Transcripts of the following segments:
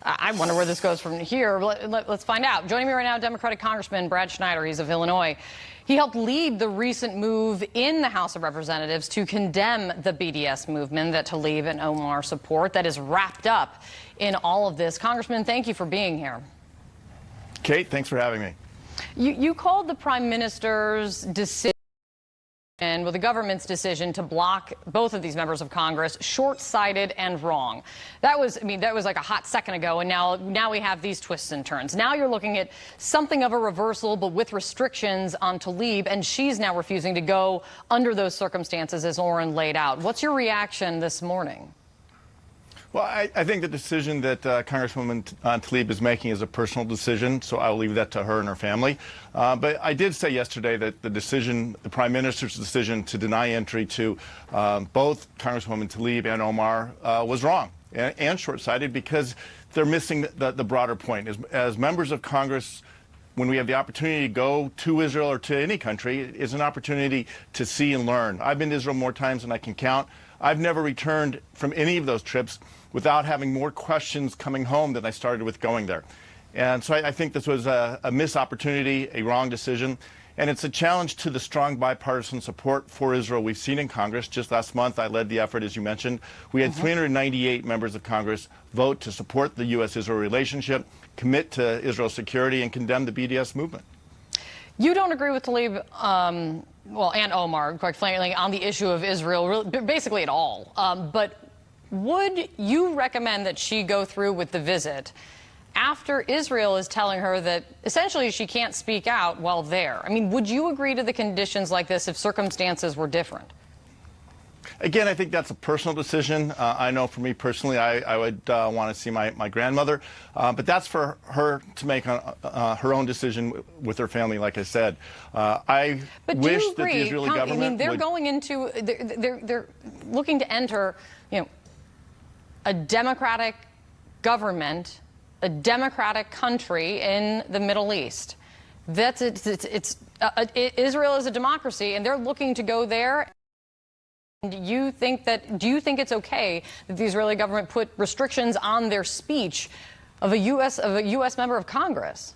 I wonder where this goes from here. Let's find out. Joining me right now, Democratic Congressman Brad Schneider. He's of Illinois. He helped lead the recent move in the House of Representatives to condemn the BDS movement that Tlaib and Omar support that is wrapped up in all of this. Congressman, thank you for being here. Kate, thanks for having me. You called the Prime Minister's decision and with the government's decision to block both of these members of Congress short-sighted and wrong. That was like a hot second ago, and now we have these twists and turns. Now you're looking at something of a reversal, but with restrictions on Tlaib, and she's now refusing to go under those circumstances as Oren laid out. What's your reaction this morning? Well, I think the decision that Congresswoman Tlaib is making is a personal decision, so I'll leave that to her and her family. But I did say yesterday that the Prime Minister's decision to deny entry to both Congresswoman Tlaib and Omar was wrong and short-sighted because they're missing the broader point. As members of Congress, when we have the opportunity to go to Israel or to any country, it's an opportunity to see and learn. I've been to Israel more times than I can count. I've never returned from any of those trips without having more questions coming home than I started with going there. And so I think this was a missed opportunity, a wrong decision, and it's a challenge to the strong bipartisan support for Israel we've seen in Congress. Just last month, I led the effort, as you mentioned. We had 398 members of Congress vote to support the U.S.-Israel relationship, commit to Israel's security, and condemn the BDS movement. You don't agree with Tlaib, well, and Omar, quite frankly, on the issue of Israel, basically at all. But would you recommend that she go through with the visit after Israel is telling her that essentially she can't speak out while there? I mean, would you agree to the conditions like this if circumstances were different? Again, I think that's a personal decision. I know for me personally, I would want to see my grandmother. But that's for her to make her own decision with her family, like I said. I wish that the Israeli government I mean, they're going into, they're looking to enter, a democratic government, a democratic country in the Middle East. Israel is a democracy, and they're looking to go there. Do you think it's okay that the Israeli government put restrictions on their speech of a U.S. member of Congress?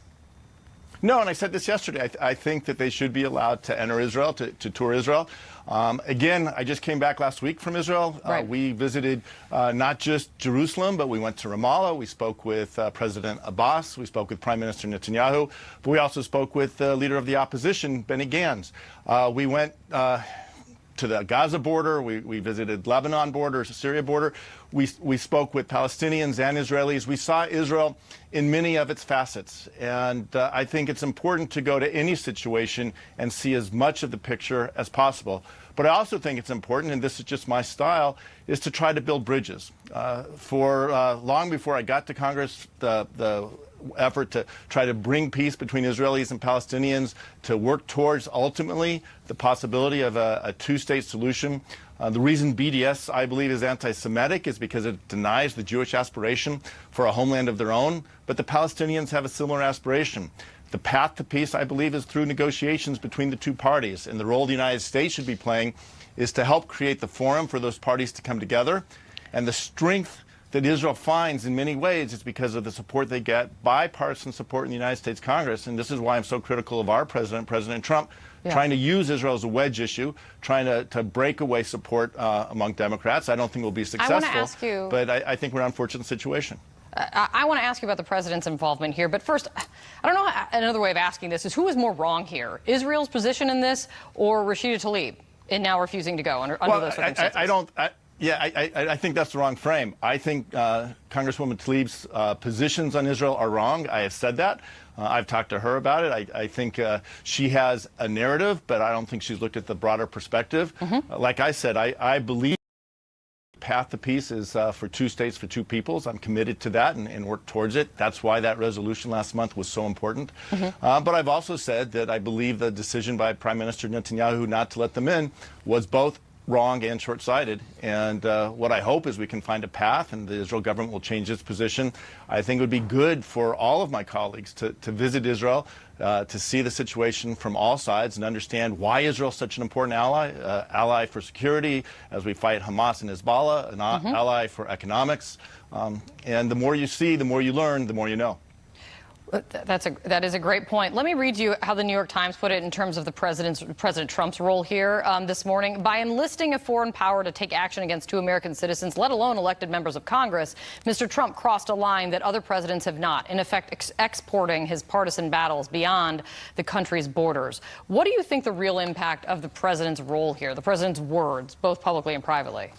No, and I said this yesterday. I think that they should be allowed to enter Israel, to tour Israel. Again, I just came back last week from Israel. Right. We visited not just Jerusalem, but we went to Ramallah. We spoke with President Abbas. We spoke with Prime Minister Netanyahu. But we also spoke with the leader of the opposition, Benny Gantz. We went to the Gaza border. We visited Lebanon border, Syria border. We spoke with Palestinians and Israelis. We saw Israel in many of its facets. And I think it's important to go to any situation and see as much of the picture as possible. But I also think it's important, and this is just my style, is to try to build bridges. Long before I got to Congress, the effort to try to bring peace between Israelis and Palestinians, to work towards ultimately the possibility of a two-state solution. The reason BDS, I believe, is anti-Semitic is because it denies the Jewish aspiration for a homeland of their own, but the Palestinians have a similar aspiration. The path to peace, I believe, is through negotiations between the two parties, and the role the United States should be playing is to help create the forum for those parties to come together. And the strength that Israel finds in many ways is because of the support they get, bipartisan support in the United States Congress. And this is why I'm so critical of our president, President Trump, trying to use Israel as a wedge issue, trying to break away support among Democrats. I don't think we'll be successful, I want to ask you, but I think we're in an unfortunate situation. I want to ask you about the president's involvement here. But first, I don't know, another way of asking this is who is more wrong here, Israel's position in this or Rashida Tlaib in now refusing to go under those circumstances? I think that's the wrong frame. I think Congresswoman Tlaib's positions on Israel are wrong. I have said that. I've talked to her about it. I think she has a narrative, but I don't think she's looked at the broader perspective. Like I said, I believe the path to peace is for two states, for two peoples. I'm committed to that and work towards it. That's why that resolution last month was so important. But I've also said that I believe the decision by Prime Minister Netanyahu not to let them in was both wrong and short-sighted. And what I hope is we can find a path and the Israel government will change its position. I think it would be good for all of my colleagues to visit Israel, to see the situation from all sides and understand why Israel is such an important ally for security as we fight Hamas and Hezbollah, an ally for economics. And the more you see, the more you learn, the more you know. That is a great point. Let me read you how the New York Times put it in terms of the President Trump's role here this morning. By enlisting a foreign power to take action against 2 American citizens, let alone elected members of Congress, Mr. Trump crossed a line that other presidents have not, in effect exporting his partisan battles beyond the country's borders. What do you think the real impact of the president's role here, the president's words, both publicly and privately?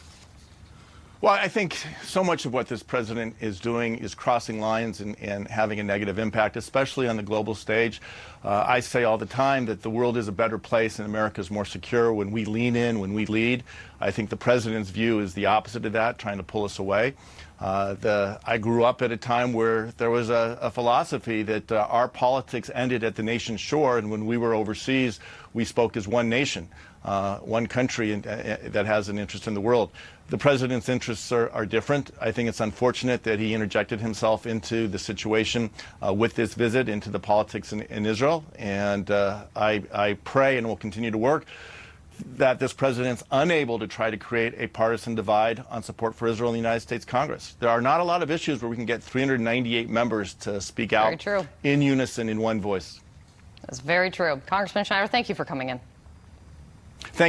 Well, I think so much of what this president is doing is crossing lines and having a negative impact, especially on the global stage. I say all the time that the world is a better place and America is more secure when we lean in, when we lead. I think the president's view is the opposite of that, trying to pull us away. I grew up at a time where there was a philosophy that our politics ended at the nation's shore, and when we were overseas, we spoke as one nation, one country that has an interest in the world. The president's interests are different. I think it's unfortunate that he interjected himself into the situation with this visit, into the politics in Israel. And I pray and will continue to work that this president's unable to try to create a partisan divide on support for Israel in the United States Congress. There are not a lot of issues where we can get 398 members to speak out in unison in one voice. That's very true. Congressman Schneider, thank you for coming in. Thank you.